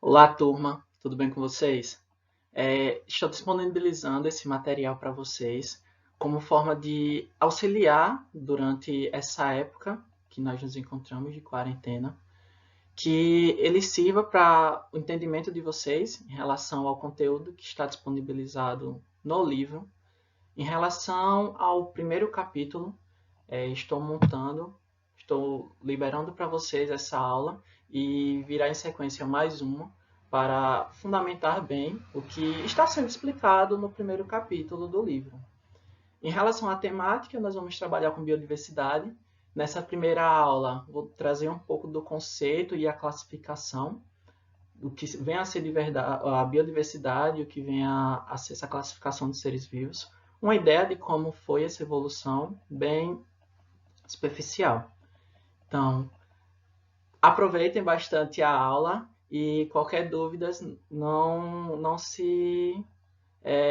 Olá, turma, tudo bem com vocês? Estou disponibilizando esse material para vocês como forma de auxiliar durante essa época que nós nos encontramos de quarentena, que ele sirva para o entendimento de vocês em relação ao conteúdo que está disponibilizado no livro. Em relação ao primeiro capítulo, estou liberando para vocês essa aula e virá em sequência mais uma para fundamentar bem o que está sendo explicado no primeiro capítulo do livro. Em relação à temática, nós vamos trabalhar com biodiversidade. Nessa primeira aula, vou trazer um pouco do conceito e a classificação, o que vem a ser a biodiversidade, o que vem a ser essa classificação de seres vivos, uma ideia de como foi essa evolução bem superficial. Então, aproveitem bastante a aula e qualquer dúvida não se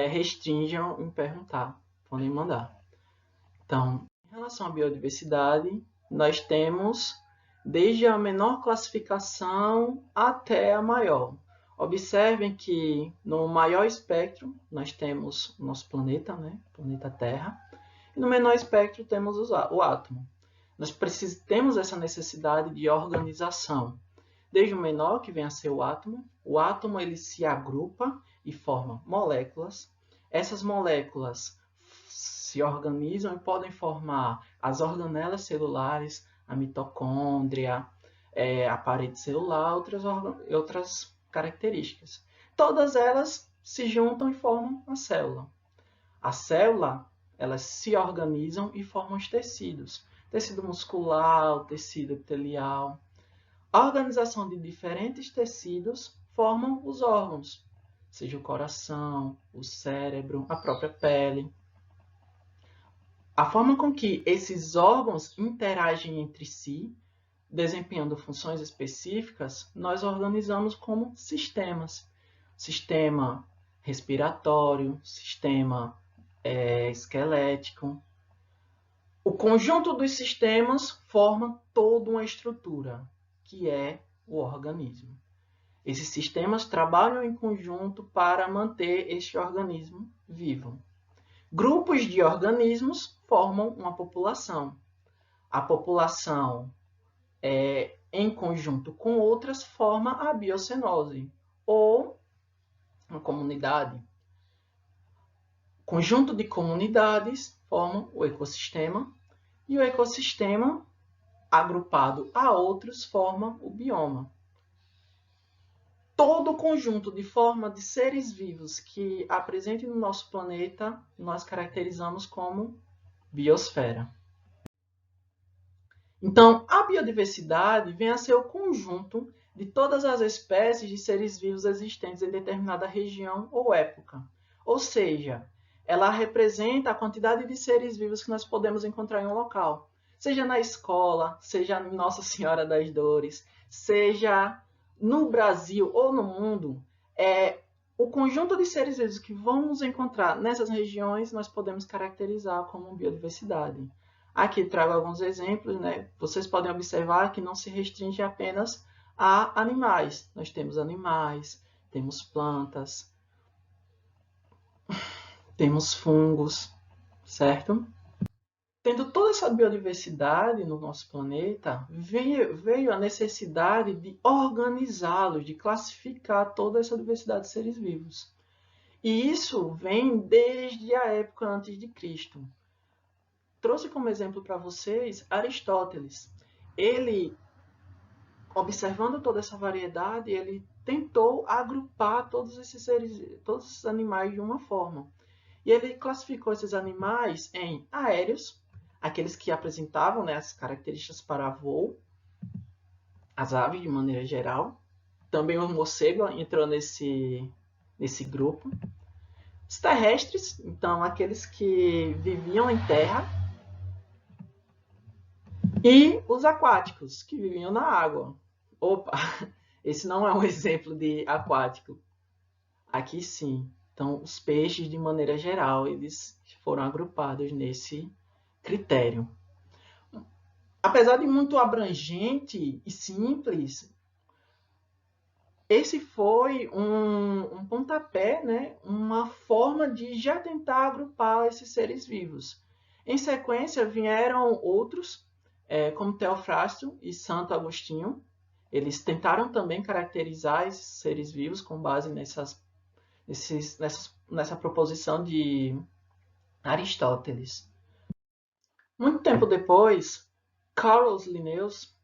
restringam em perguntar, podem mandar. Então, em relação à biodiversidade, nós temos desde a menor classificação até a maior. Observem que no maior espectro nós temos o nosso planeta, né? Planeta Terra, e no menor espectro temos o átomo. Nós temos essa necessidade de organização. Desde o menor, que vem a ser o átomo ele se agrupa e forma moléculas. Essas moléculas se organizam e podem formar as organelas celulares, a mitocôndria, a parede celular, outras características. Todas elas se juntam e formam a célula. A célula, elas se organizam e formam os tecidos. Tecido muscular, tecido epitelial. A organização de diferentes tecidos formam os órgãos, seja o coração, o cérebro, a própria pele. A forma com que esses órgãos interagem entre si, desempenhando funções específicas, nós organizamos como sistemas. Sistema respiratório, sistema esquelético. O conjunto dos sistemas forma toda uma estrutura, que é o organismo. Esses sistemas trabalham em conjunto para manter este organismo vivo. Grupos de organismos formam uma população. A população, em conjunto com outras, forma a biocenose, ou uma comunidade. Conjunto de comunidades formam o ecossistema, e o ecossistema, agrupado a outros, forma o bioma. Todo o conjunto de forma de seres vivos que apresente no nosso planeta, nós caracterizamos como biosfera. Então, a biodiversidade vem a ser o conjunto de todas as espécies de seres vivos existentes em determinada região ou época. Ou seja, ela representa a quantidade de seres vivos que nós podemos encontrar em um local. Seja na escola, seja em Nossa Senhora das Dores, seja no Brasil ou no mundo, o conjunto de seres vivos que vamos encontrar nessas regiões nós podemos caracterizar como biodiversidade. Aqui trago alguns exemplos, né? Vocês podem observar que não se restringe apenas a animais. Nós temos plantas, temos fungos, certo? Tendo toda essa biodiversidade no nosso planeta, veio a necessidade de organizá-los, de classificar toda essa diversidade de seres vivos. E isso vem desde a época antes de Cristo. Trouxe como exemplo para vocês Aristóteles. Ele, observando toda essa variedade, ele tentou agrupar todos esses seres, todos esses animais de uma forma. E ele classificou esses animais em aéreos, aqueles que apresentavam, né, as características para voo, as aves de maneira geral. Também o morcego entrou nesse grupo. Os terrestres, então aqueles que viviam em terra, e os aquáticos, que viviam na água. Opa, esse não é um exemplo de aquático. Aqui sim. Então, os peixes, de maneira geral, eles foram agrupados nesse critério. Apesar de muito abrangente e simples, esse foi um pontapé, né? Uma forma de já tentar agrupar esses seres vivos. Em sequência, vieram outros, como Teofrasto e Santo Agostinho. Eles tentaram também caracterizar esses seres vivos com base nessa proposição de Aristóteles. Muito tempo depois, Carlos Linnaeus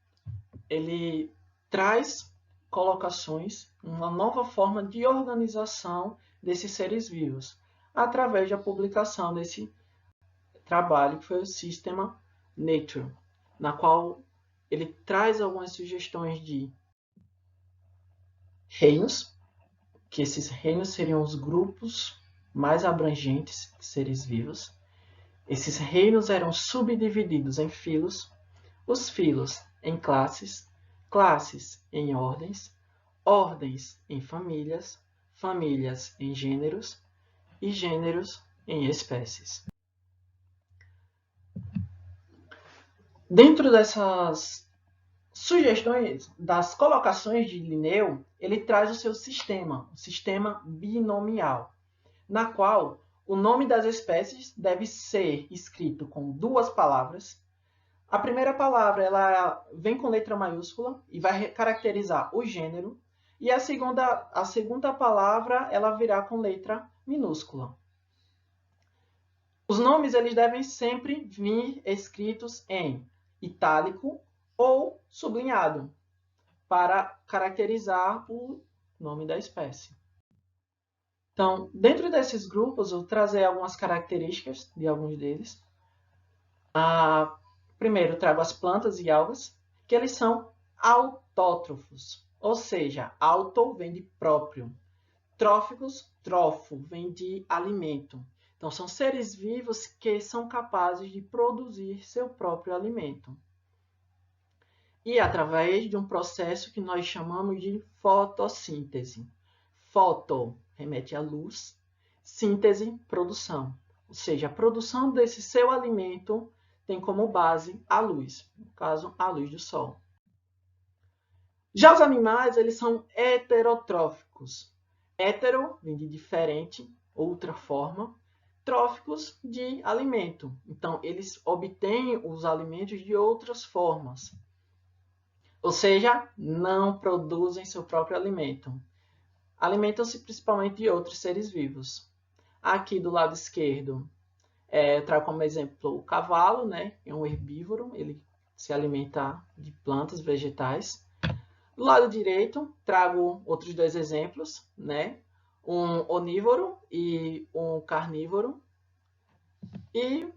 ele traz colocações, uma nova forma de organização desses seres vivos, através da publicação desse trabalho que foi o Sistema Nature, na qual ele traz algumas sugestões de reinos, que esses reinos seriam os grupos mais abrangentes de seres vivos. Esses reinos eram subdivididos em filos, os filos em classes, classes em ordens, ordens em famílias, famílias em gêneros e gêneros em espécies. Dentro dessas sugestões, das colocações de Linneu, ele traz o seu sistema, o sistema binomial, na qual o nome das espécies deve ser escrito com duas palavras. A primeira palavra ela vem com letra maiúscula e vai caracterizar o gênero, e a segunda palavra ela virá com letra minúscula. Os nomes eles devem sempre vir escritos em itálico ou sublinhado, para caracterizar o nome da espécie. Então, dentro desses grupos, eu vou trazer algumas características de alguns deles. Primeiro, eu trago as plantas e algas, que eles são autótrofos, ou seja, auto vem de próprio. Tróficos, trófo, vem de alimento. Então, são seres vivos que são capazes de produzir seu próprio alimento. E através de um processo que nós chamamos de fotossíntese. Foto remete à luz, síntese, produção. Ou seja, a produção desse seu alimento tem como base a luz, no caso, a luz do sol. Já os animais, eles são heterotróficos. Hétero vem de diferente, outra forma. Tróficos de alimento. Então, eles obtêm os alimentos de outras formas. Ou seja, não produzem seu próprio alimento. Alimentam-se principalmente de outros seres vivos. Aqui do lado esquerdo, eu trago como exemplo o cavalo, né? É um herbívoro, ele se alimenta de plantas, vegetais. Do lado direito, trago outros dois exemplos, né? Um onívoro e um carnívoro. E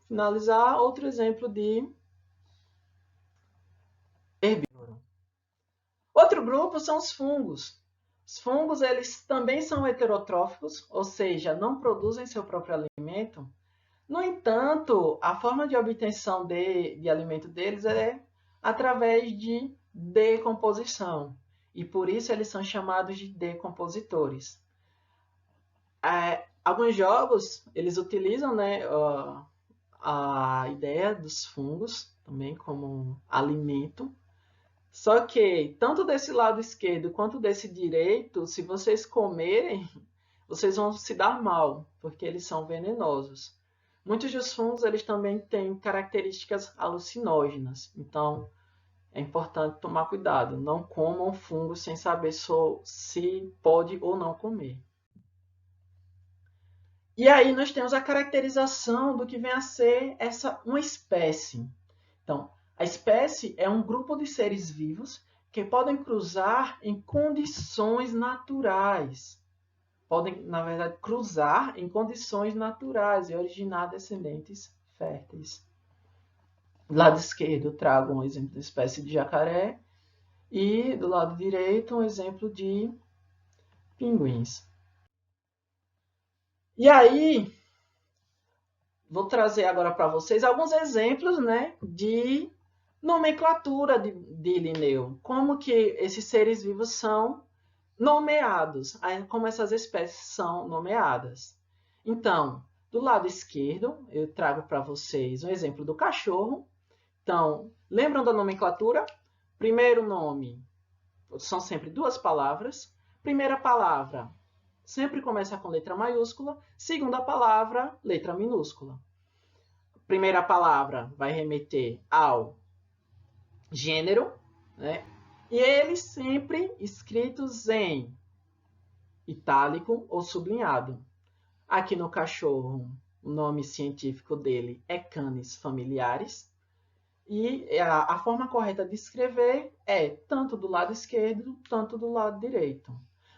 finalizar outro exemplo de herbívoro. Outro grupo são os fungos. Os fungos eles também são heterotróficos, ou seja, não produzem seu próprio alimento. No entanto, a forma de obtenção de alimento deles é através de decomposição. E por isso eles são chamados de decompositores. Alguns jogos eles utilizam, né, a ideia dos fungos também como alimento. Só que, tanto desse lado esquerdo quanto desse direito, se vocês comerem, vocês vão se dar mal, porque eles são venenosos. Muitos dos fungos eles também têm características alucinógenas, então é importante tomar cuidado. Não comam fungos sem saber se pode ou não comer. E aí nós temos a caracterização do que vem a ser uma espécie. Então, a espécie é um grupo de seres vivos que podem cruzar em condições naturais. Podem, na verdade, cruzar em condições naturais e originar descendentes férteis. Do lado esquerdo, eu trago um exemplo de espécie de jacaré e do lado direito, um exemplo de pinguins. E aí, vou trazer agora para vocês alguns exemplos, né, de nomenclatura de Linneu. Como que esses seres vivos são nomeados, como essas espécies são nomeadas. Então, do lado esquerdo, eu trago para vocês um exemplo do cachorro. Então, lembram da nomenclatura? Primeiro nome, são sempre duas palavras. Primeira palavra sempre começa com letra maiúscula. Segunda palavra, letra minúscula. Primeira palavra vai remeter ao gênero, né? E eles sempre escritos em itálico ou sublinhado. Aqui no cachorro, o nome científico dele é Canis familiaris. E a forma correta de escrever é tanto do lado esquerdo, tanto do lado direito.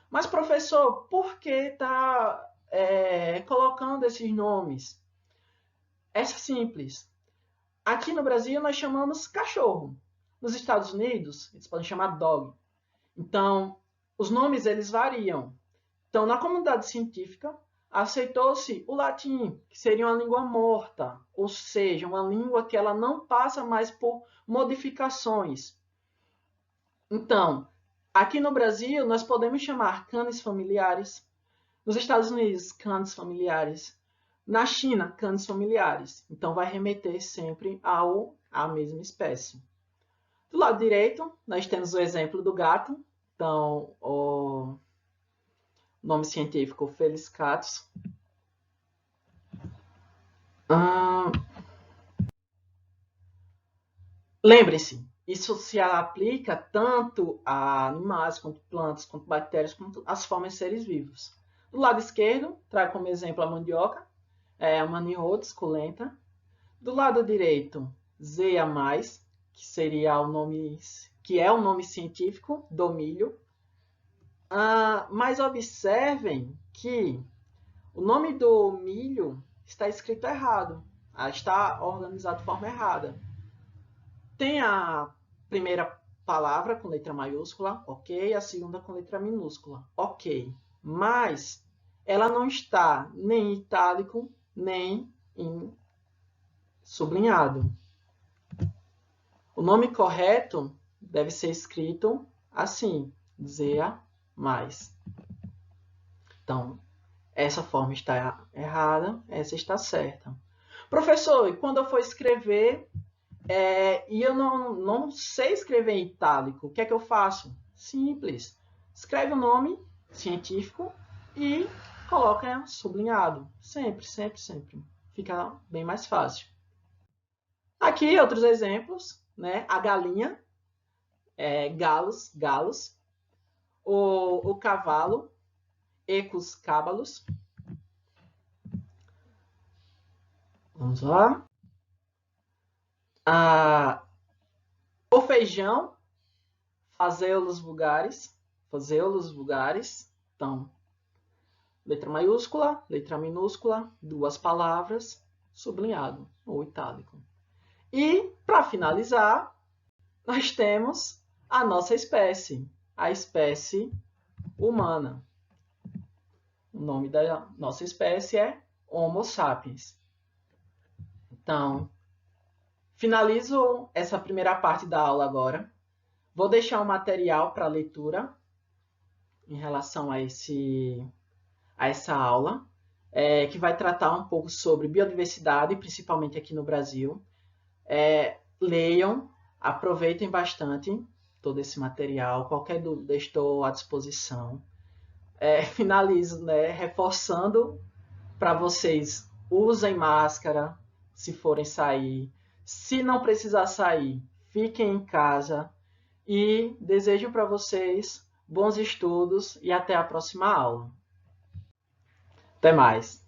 Mas, professor, por que está colocando esses nomes? É simples. Aqui no Brasil, nós chamamos cachorro. Nos Estados Unidos, eles podem chamar dog. Então, os nomes eles variam. Então, na comunidade científica, aceitou-se o latim, que seria uma língua morta, ou seja, uma língua que ela não passa mais por modificações. Então, aqui no Brasil, nós podemos chamar canis familiares. Nos Estados Unidos, canis familiares. Na China, canis familiares. Então, vai remeter sempre à mesma espécie. Do lado direito, nós temos o exemplo do gato. Então, o nome científico Felis catus. Lembre-se, isso se aplica tanto a animais, quanto plantas, quanto bactérias, quanto as formas de seres vivos. Do lado esquerdo, trago como exemplo a mandioca, a Maniotes colenta. Do lado direito, Zea mais, que seria o nome, que é o nome científico do milho. Mas observem que o nome do milho está escrito errado, está organizado de forma errada. Tem a primeira palavra com letra maiúscula, ok, a segunda com letra minúscula, ok, mas ela não está nem em itálico, nem em sublinhado. O nome correto deve ser escrito assim, Zea mais. Então, essa forma está errada, essa está certa. Professor, e quando eu for escrever e eu não sei escrever em itálico, o que é que eu faço? Simples. Escreve o nome científico e coloca sublinhado. Sempre, sempre, sempre. Fica bem mais fácil. Aqui, outros exemplos, né? A galinha, galos, galos. O cavalo, ecus cábalos. Vamos lá. O feijão, fazê-los vulgares. Fazê-los vulgares. Então, letra maiúscula, letra minúscula, duas palavras, sublinhado ou itálico. E, para finalizar, nós temos a nossa espécie, a espécie humana. O nome da nossa espécie é Homo sapiens. Então, finalizo essa primeira parte da aula agora. Vou deixar um material para leitura em relação a essa aula, que vai tratar um pouco sobre biodiversidade, principalmente aqui no Brasil. Leiam, aproveitem bastante todo esse material. Qualquer dúvida, estou à disposição. Finalizo, né, reforçando para vocês, usem máscara se forem sair. Se não precisar sair, fiquem em casa. E desejo para vocês bons estudos e até a próxima aula. Até mais!